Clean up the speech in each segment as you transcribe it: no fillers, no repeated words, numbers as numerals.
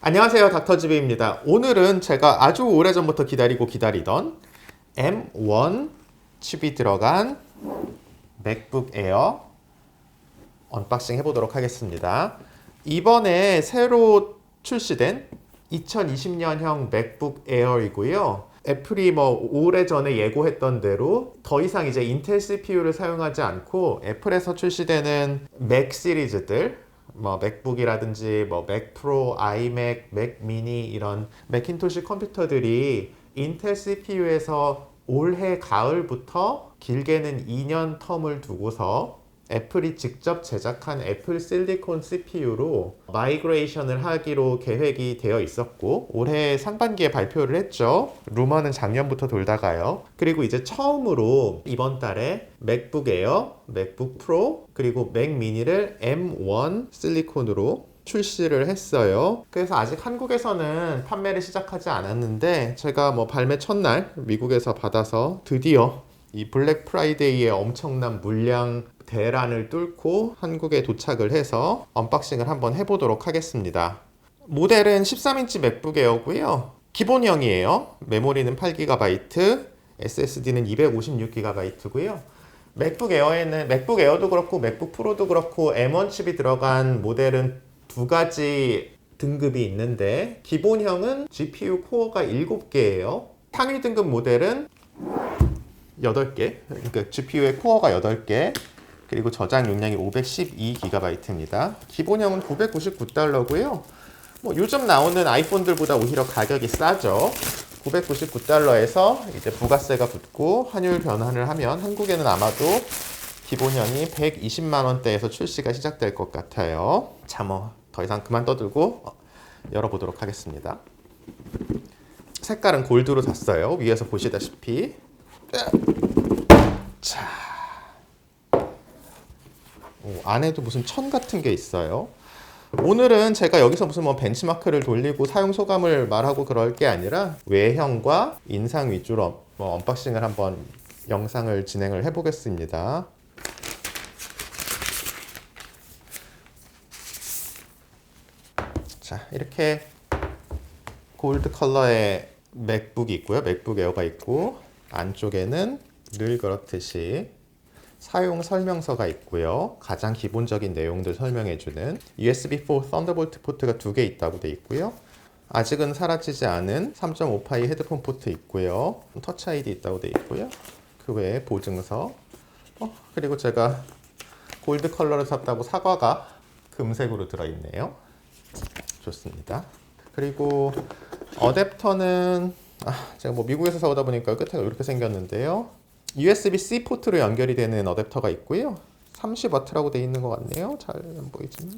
안녕하세요, 닥터지비입니다. 오늘은 제가 아주 오래전부터 기다리던 M1 칩이 들어간 맥북 에어 언박싱 해보도록 하겠습니다. 이번에 새로 출시된 2020년형 맥북 에어이고요. 애플이 오래전에 예고했던 대로 더 이상 이제 인텔 CPU를 사용하지 않고 애플에서 출시되는 맥 시리즈들 맥북이라든지 맥 프로, 아이맥, 맥 미니 이런 맥킨토시 컴퓨터들이 인텔 CPU에서 올해 가을부터 길게는 2년 텀을 두고서 애플이 직접 제작한 애플 실리콘 CPU로 마이그레이션을 하기로 계획이 되어 있었고 올해 상반기에 발표를 했죠. 루머는 작년부터 돌다가요. 그리고 이제 처음으로 이번 달에 맥북 에어, 맥북 프로, 그리고 맥 미니를 M1 실리콘으로 출시를 했어요. 그래서 아직 한국에서는 판매를 시작하지 않았는데 제가 발매 첫날 미국에서 받아서 드디어 이 블랙 프라이데이의 엄청난 물량 대란을 뚫고 한국에 도착을 해서 언박싱을 한번 해보도록 하겠습니다. 모델은 13인치 맥북 에어고요. 기본형이에요. 메모리는 8GB, SSD는 256GB고요. 맥북 에어도 그렇고 맥북 프로도 그렇고 M1 칩이 들어간 모델은 두 가지 등급이 있는데 기본형은 GPU 코어가 7개예요. 상위 등급 모델은 8개, 그러니까 GPU의 코어가 8개, 그리고 저장 용량이 512GB입니다. 기본형은 $999고요. 요즘 나오는 아이폰들보다 오히려 가격이 싸죠. $999에서 이제 부가세가 붙고 환율 변환을 하면 한국에는 아마도 기본형이 120만 원대에서 출시가 시작될 것 같아요. 자, 더 이상 그만 떠들고 열어보도록 하겠습니다. 색깔은 골드로 샀어요. 위에서 보시다시피. 자, 안에도 무슨 천 같은 게 있어요. 오늘은 제가 여기서 무슨 벤치마크를 돌리고 사용 소감을 말하고 그럴 게 아니라 외형과 인상 위주로 언박싱을 한번 영상을 진행을 해보겠습니다. 자, 이렇게 골드 컬러의 맥북이 있고요. 맥북 에어가 있고 안쪽에는 늘 그렇듯이 사용 설명서가 있고요. 가장 기본적인 내용들 설명해주는 USB4 썬더볼트 포트가 2개 있다고 돼 있고요. 아직은 사라지지 않은 3.5파이 헤드폰 포트 있고요. 터치 아이디 있다고 돼 있고요. 그 외에 보증서, 그리고 제가 골드 컬러를 샀다고 사과가 금색으로 들어있네요. 좋습니다. 그리고 어댑터는 제가 미국에서 사오다 보니까 끝에가 이렇게 생겼는데요. USB-C 포트로 연결이 되는 어댑터가 있고요. 30W라고 되어 있는 것 같네요. 잘 안 보이지만.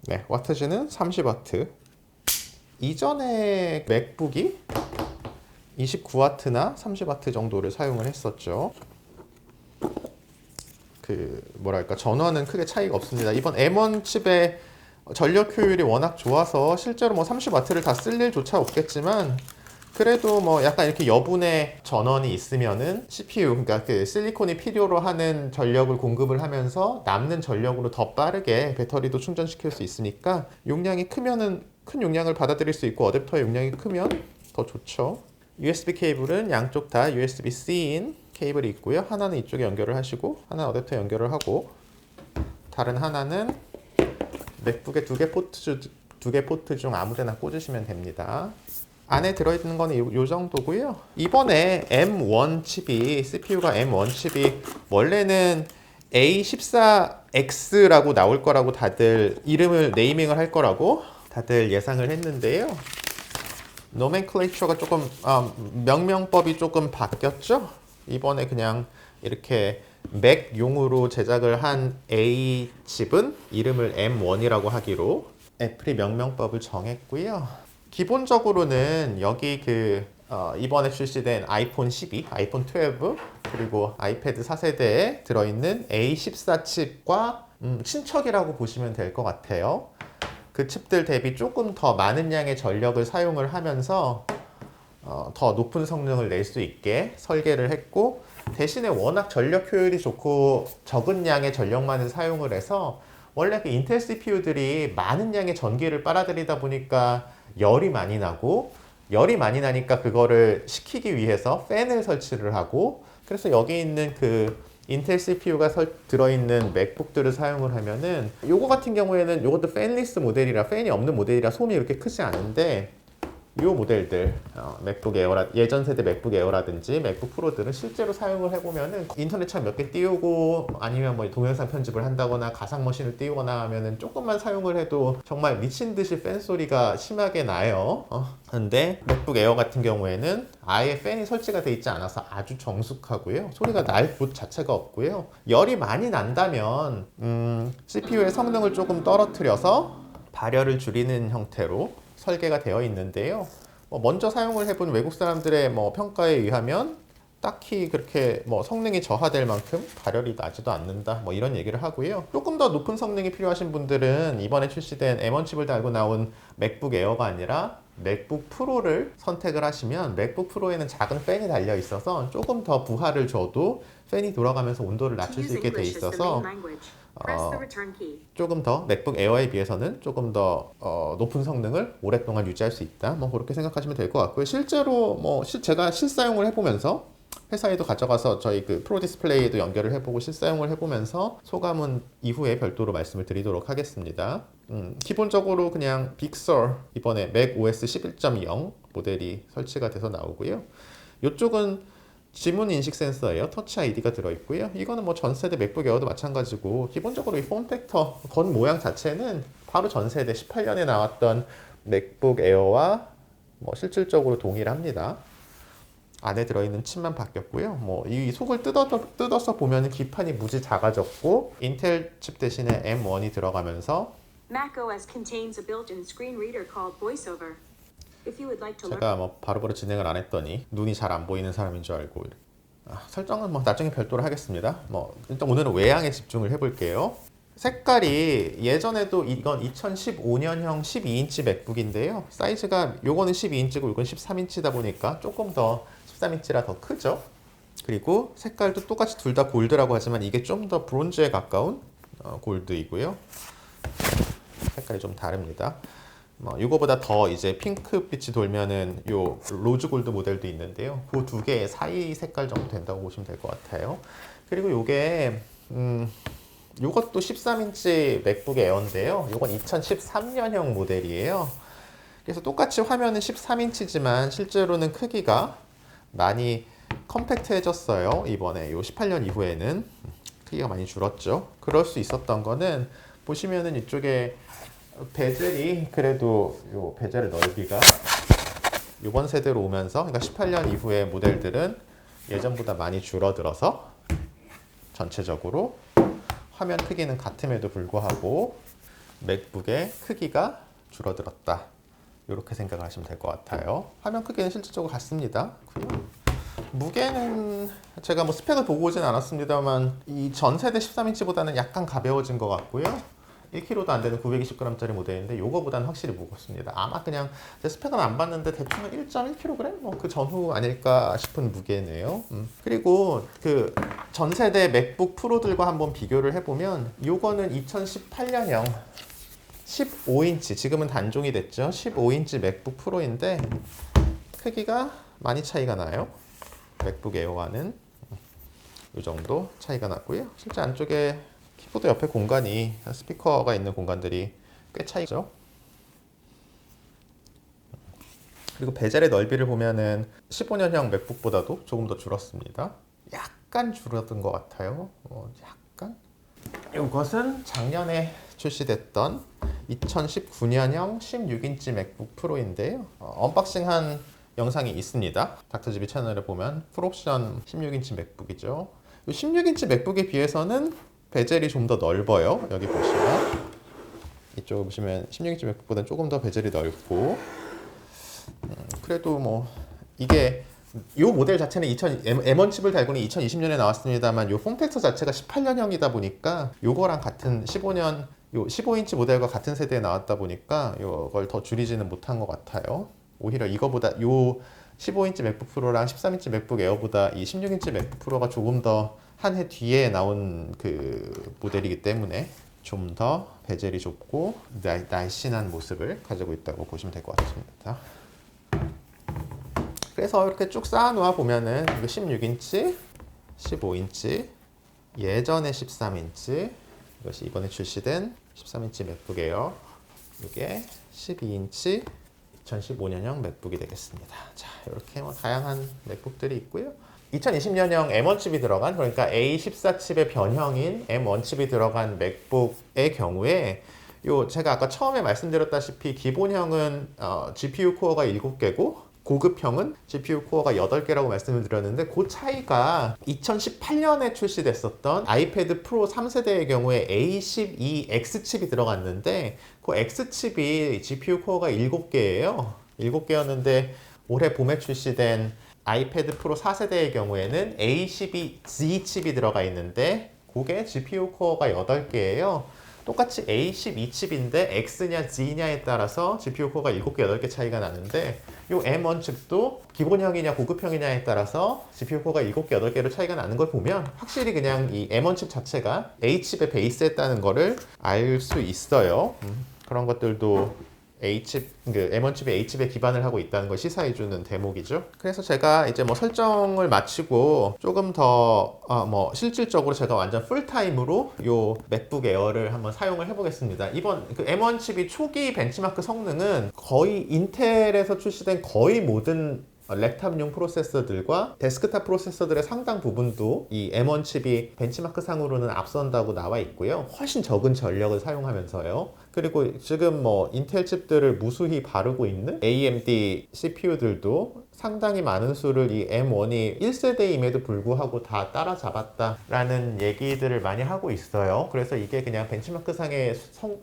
네, 와트지는 30W. 이전에 맥북이 29W나 30W 정도를 사용을 했었죠. 전원은 크게 차이가 없습니다. 이번 M1 칩의 전력 효율이 워낙 좋아서 실제로 30W를 다 쓸 일조차 없겠지만 그래도 약간 이렇게 여분의 전원이 있으면은 CPU, 그러니까 그 실리콘이 필요로 하는 전력을 공급을 하면서 남는 전력으로 더 빠르게 배터리도 충전시킬 수 있으니까 용량이 크면은 큰 용량을 받아들일 수 있고 어댑터의 용량이 크면 더 좋죠. USB 케이블은 양쪽 다 USB-C인 케이블이 있고요. 하나는 이쪽에 연결을 하시고 하나는 어댑터에 연결을 하고 다른 하나는 맥북의 두 개 포트 중 아무데나 꽂으시면 됩니다. 안에 들어있는 거는 요 정도고요. 이번에 M1 칩이 CPU가 M1 칩이 원래는 A14X라고 나올 거라고 다들 이름을 네이밍을 할 거라고 다들 예상을 했는데요. 노멘클레이처가 조금 명명법이 조금 바뀌었죠. 이번에 그냥 이렇게 맥용으로 제작을 한 A 칩은 이름을 M1이라고 하기로 애플이 명명법을 정했고요. 기본적으로는 여기 이번에 출시된 아이폰 12, 아이폰 12 그리고 아이패드 4세대에 들어있는 A14 칩과 친척이라고 보시면 될 것 같아요. 그 칩들 대비 조금 더 많은 양의 전력을 사용을 하면서 더 높은 성능을 낼 수 있게 설계를 했고 대신에 워낙 전력 효율이 좋고 적은 양의 전력만을 사용을 해서 원래 그 인텔 CPU들이 많은 양의 전기를 빨아들이다 보니까 열이 많이 나고, 열이 많이 나니까 그거를 식히기 위해서 팬을 설치를 하고, 그래서 여기 있는 그 인텔 CPU가 들어있는 맥북들을 사용을 하면은, 요거 같은 경우에는 요것도 팬리스 모델이라, 팬이 없는 모델이라 소음이 이렇게 크지 않은데, 요 모델들 맥북 에어라, 예전 세대 맥북 에어라든지 맥북 프로들은 실제로 사용을 해보면은 인터넷창 몇 개 띄우고 아니면 뭐 동영상 편집을 한다거나 가상 머신을 띄우거나 하면은 조금만 사용을 해도 정말 미친 듯이 팬 소리가 심하게 나요. 근데 맥북 에어 같은 경우에는 아예 팬이 설치가 돼 있지 않아서 아주 정숙하고요, 소리가 날 곳 자체가 없고요, 열이 많이 난다면 CPU의 성능을 조금 떨어뜨려서 발열을 줄이는 형태로 설계가 되어 있는데요. 먼저 사용을 해본 외국 사람들의 평가에 의하면 딱히 그렇게 성능이 저하될 만큼 발열이 나지도 않는다, 이런 얘기를 하고요. 조금 더 높은 성능이 필요하신 분들은 이번에 출시된 M1 칩을 달고 나온 맥북 에어가 아니라 맥북 프로를 선택을 하시면, 맥북 프로에는 작은 팬이 달려 있어서 조금 더 부하를 줘도 팬이 돌아가면서 온도를 낮출 수 있게 돼 있어서 조금 더 맥북 에어에 비해서는 조금 더 높은 성능을 오랫동안 유지할 수 있다, 그렇게 생각하시면 될 것 같고요. 실제로 제가 실사용을 해보면서 회사에도 가져가서 저희 그 프로 디스플레이에도 연결을 해보고 실사용을 해보면서 소감은 이후에 별도로 말씀을 드리도록 하겠습니다. 기본적으로 그냥 빅서 이번에 맥 OS 11.0 모델이 설치가 돼서 나오고요. 이쪽은 지문 인식 센서예요. 터치 아이디가 들어있고요. 이거는 전 세대 맥북 에어도 마찬가지고, 기본적으로 이 폼팩터 건 모양 자체는 바로 전 세대 18년에 나왔던 맥북 에어와 실질적으로 동일합니다. 안에 들어있는 칩만 바뀌었고요. 이 속을 뜯어서 보면 기판이 무지 작아졌고, 인텔 칩 대신에 M1이 들어가면서 macOS contains a built-in screen reader called VoiceOver. If you would like to learn. 제가 바로바로 진행을 안 했더니 눈이 잘 안 보이는 사람인 줄 알고, 설정은 나중에 별도로 하겠습니다. 일단 오늘은 외양에 집중을 해볼게요. 색깔이 예전에도 이건 2015년형 12인치 맥북인데요. 사이즈가 요거는 12인치고 이건 13인치다 보니까 조금 더 13인치라 더 크죠. 그리고 색깔도 똑같이 둘 다 골드라고 하지만 이게 좀 더 브론즈에 가까운 골드이고요. 색깔이 좀 다릅니다. 이거보다 더 이제 핑크빛이 돌면은 요 로즈 골드 모델도 있는데요. 그 두 개 사이 색깔 정도 된다고 보시면 될 것 같아요. 그리고 요게 요것도 13인치 맥북 에어인데요. 요건 2013년형 모델이에요. 그래서 똑같이 화면은 13인치지만 실제로는 크기가 많이 컴팩트해졌어요. 이번에 요 18년 이후에는 크기가 많이 줄었죠. 그럴 수 있었던 거는 보시면은 이쪽에 베젤이 그래도 요 베젤의 넓이가 이번 세대로 오면서, 그러니까 18년 이후의 모델들은 예전보다 많이 줄어들어서 전체적으로 화면 크기는 같음에도 불구하고 맥북의 크기가 줄어들었다, 이렇게 생각을 하시면 될 것 같아요. 화면 크기는 실질적으로 같습니다. 무게는 제가 스펙을 보고 오진 않았습니다만 이 전 세대 13인치보다는 약간 가벼워진 것 같고요. 1kg도 안 되는 920g짜리 모델인데 요거보다는 확실히 무겁습니다. 아마 그냥 제 스펙은 안 봤는데 대충 1.1kg? 그 전후 아닐까 싶은 무게네요. 그리고 그 전 세대 맥북 프로들과 한번 비교를 해보면 요거는 2018년형 15인치, 지금은 단종이 됐죠. 15인치 맥북 프로인데 크기가 많이 차이가 나요. 맥북 에어와는 이 정도 차이가 났고요. 실제 안쪽에 키보드 옆에 공간이, 스피커가 있는 공간들이 꽤 차이죠. 그리고 베젤의 넓이를 보면은 15년형 맥북보다도 조금 더 줄었습니다. 약간 줄어든 것 같아요. 약간. 이것은 작년에 출시됐던 2019년형 16인치 맥북 프로인데요. 언박싱한 영상이 있습니다. 닥터지비 채널에 보면 풀옵션 16인치 맥북이죠. 16인치 맥북에 비해서는 베젤이 좀 더 넓어요. 여기 보시면 이쪽 보시면 16인치 맥북보다는 조금 더 베젤이 넓고, 그래도 이게 요 모델 자체는 M1 칩을 달고는 2020년에 나왔습니다만 요 폼팩터 자체가 18년형이다 보니까 요거랑 같은 15년 요 15인치 모델과 같은 세대에 나왔다 보니까 요걸 더 줄이지는 못한 것 같아요. 오히려 이거보다 요 15인치 맥북 프로랑 13인치 맥북 에어보다 이 16인치 맥북 프로가 조금 더 한 해 뒤에 나온 그 모델이기 때문에 좀 더 베젤이 좁고 날씬한 모습을 가지고 있다고 보시면 될 것 같습니다. 그래서 이렇게 쭉 쌓아 놓아 보면은 이거 16인치, 15인치, 예전에 13인치, 이것이 이번에 출시된 13인치 맥북 에어, 이게 12인치 2015년형 맥북이 되겠습니다. 자, 이렇게 뭐 다양한 맥북들이 있고요. 2020년형 M1 칩이 들어간, 그러니까 A14 칩의 변형인 M1 칩이 들어간 맥북의 경우에 제가 아까 처음에 말씀드렸다시피 기본형은 GPU 코어가 7개고 고급형은 GPU 코어가 8개라고 말씀을 드렸는데 그 차이가 2018년에 출시됐었던 아이패드 프로 3세대의 경우에 A12X 칩이 들어갔는데 그 X 칩이 GPU 코어가 7개예요. 7개였는데 올해 봄에 출시된 아이패드 프로 4세대의 경우에는 A12Z 칩이 들어가 있는데 그게 GPU 코어가 8개예요. 똑같이 A12 칩인데 X냐 Z냐에 따라서 GPU 코어가 7개, 8개 차이가 나는데 이 M1 칩도 기본형이냐 고급형이냐에 따라서 GPU 코어가 7개, 8개로 차이가 나는 걸 보면 확실히 그냥 이 M1 칩 자체가 A 칩의 베이스였다는 거를 알 수 있어요. 그런 것들도 M1 칩이 A 칩에 기반을 하고 있다는 걸 시사해주는 대목이죠. 그래서 제가 이제 뭐 설정을 마치고 조금 더 실질적으로 제가 완전 풀타임으로 요 맥북 에어를 한번 사용을 해보겠습니다. 이번 그 M1 칩이 초기 벤치마크 성능은 거의 인텔에서 출시된 거의 모든 랩탑용 프로세서들과 데스크탑 프로세서들의 상당 부분도 이 M1 칩이 벤치마크 상으로는 앞선다고 나와 있고요. 훨씬 적은 전력을 사용하면서요. 그리고 지금 뭐 인텔 칩들을 무수히 바르고 있는 AMD CPU들도 상당히 많은 수를 이 M1이 1세대임에도 불구하고 다 따라잡았다라는 얘기들을 많이 하고 있어요. 그래서 이게 그냥 벤치마크 상의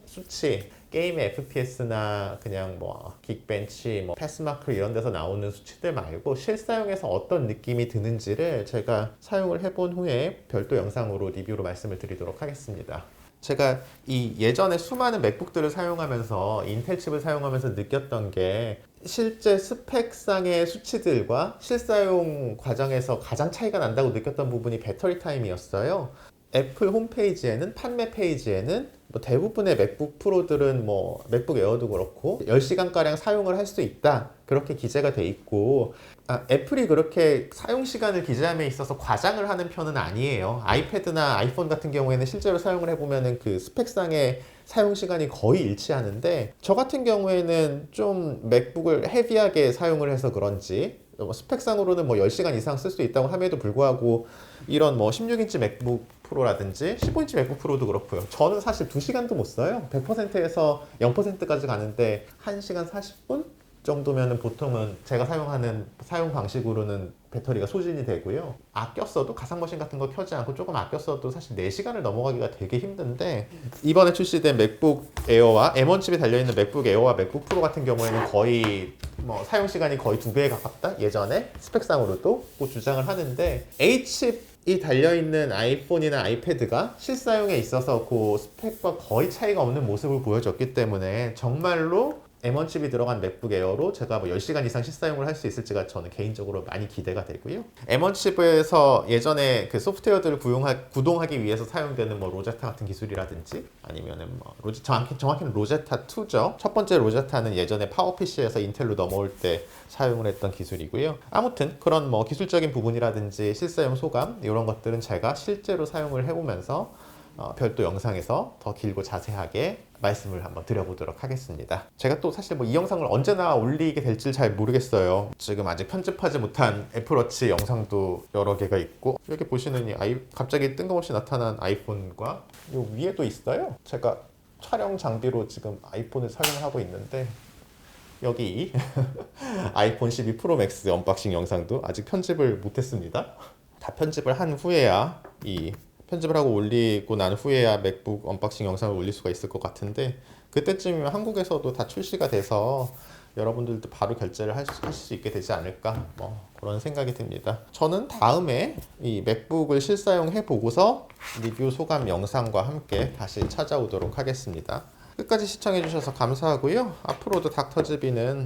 수치, 게임의 FPS나 그냥 뭐 긱벤치, 뭐 패스마크 이런 데서 나오는 수치들 말고 실사용에서 어떤 느낌이 드는지를 제가 사용을 해본 후에 별도 영상으로 리뷰로 말씀을 드리도록 하겠습니다. 제가 이 예전에 수많은 맥북들을 사용하면서 인텔 칩을 사용하면서 느꼈던 게 실제 스펙상의 수치들과 실사용 과정에서 가장 차이가 난다고 느꼈던 부분이 배터리 타임이었어요. 애플 홈페이지에는 판매 페이지에는 뭐 대부분의 맥북 프로들은 뭐 맥북 에어도 그렇고 10시간가량 사용을 할 수 있다 그렇게 기재가 돼 있고 애플이 그렇게 사용 시간을 기재함에 있어서 과장을 하는 편은 아니에요. 아이패드나 아이폰 같은 경우에는 실제로 사용을 해보면은 그 스펙상의 사용 시간이 거의 일치하는데 저 같은 경우에는 좀 맥북을 헤비하게 사용을 해서 그런지 스펙상으로는 뭐 10시간 이상 쓸 수 있다고 함에도 불구하고 이런 뭐 16인치 맥북 프로라든지 15인치 맥북 프로도 그렇고요. 저는 사실 2시간도 못 써요. 100%에서 0%까지 가는데 1시간 40분 정도면은 보통은 제가 사용하는 사용 방식으로는 배터리가 소진이 되고요. 아껴 써도 가상머신 같은 거 켜지 않고 조금 아껴 써도 사실 4시간을 넘어가기가 되게 힘든데 이번에 출시된 맥북 에어와 M1 칩이 달려있는 맥북 에어와 맥북 프로 같은 경우에는 거의 뭐 사용 시간이 거의 2배에 가깝다? 예전에 스펙상으로도 주장을 하는데 A칩 이 달려있는 아이폰이나 아이패드가 실사용에 있어서 그 스펙과 거의 차이가 없는 모습을 보여줬기 때문에 정말로 M1 칩이 들어간 맥북 에어로 제가 뭐 10시간 이상 실사용을 할 수 있을지가 저는 개인적으로 많이 기대가 되고요. M1 칩에서 예전에 그 소프트웨어들을 구동하기 위해서 사용되는 뭐 로제타 같은 기술이라든지 아니면은 뭐 정확히는 로제타 2죠. 첫 번째 로제타는 예전에 파워PC에서 인텔로 넘어올 때 사용을 했던 기술이고요. 아무튼 그런 뭐 기술적인 부분이라든지 실사용 소감 이런 것들은 제가 실제로 사용을 해보면서 별도 영상에서 더 길고 자세하게 말씀을 한번 드려보도록 하겠습니다. 제가 또 사실 뭐 이 영상을 언제나 올리게 될지 잘 모르겠어요. 지금 아직 편집하지 못한 애플워치 영상도 여러 개가 있고 여기 보시는 갑자기 뜬금없이 나타난 아이폰과 요 위에도 있어요. 제가 촬영 장비로 지금 아이폰을 사용을 하고 있는데 여기 아이폰 12 프로 맥스 언박싱 영상도 아직 편집을 못했습니다. 다 편집을 한 후에야 편집을 하고 올리고 난 후에야 맥북 언박싱 영상을 올릴 수가 있을 것 같은데 그때쯤이면 한국에서도 다 출시가 돼서 여러분들도 바로 결제를 하실 수 있게 되지 않을까 그런 생각이 듭니다. 저는 다음에 이 맥북을 실사용해 보고서 리뷰 소감 영상과 함께 다시 찾아오도록 하겠습니다. 끝까지 시청해 주셔서 감사하고요. 앞으로도 닥터지비는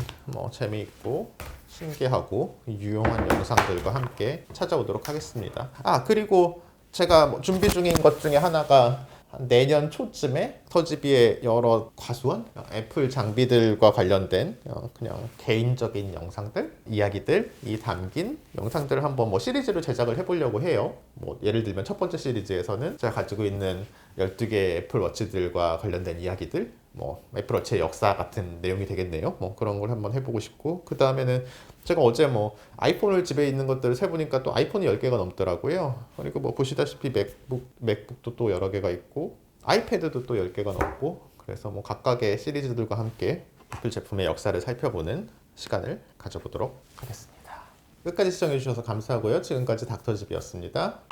재미있고 신기하고 유용한 영상들과 함께 찾아오도록 하겠습니다. 그리고 제가 준비 중인 것 중에 하나가 한 내년 초쯤에 닥터지비의 여러 과수원 애플 장비들과 관련된 그냥 개인적인 영상들, 이야기들이 담긴 영상들을 한번 뭐 시리즈로 제작을 해보려고 해요. 뭐 예를 들면 첫 번째 시리즈에서는 제가 가지고 있는 12개 애플워치들과 관련된 이야기들, 뭐 애플워치의 역사 같은 내용이 되겠네요. 뭐 그런 걸 한번 해보고 싶고, 그 다음에는 제가 어제 뭐 아이폰을 집에 있는 것들을 세보니까 또 아이폰이 10개가 넘더라고요. 그리고 뭐 보시다시피 맥북도 또 여러 개가 있고 아이패드도 또 10개가 넘고, 그래서 뭐 각각의 시리즈들과 함께 애플 제품의 역사를 살펴보는 시간을 가져보도록 하겠습니다. 끝까지 시청해주셔서 감사하고요. 지금까지 닥터집이었습니다.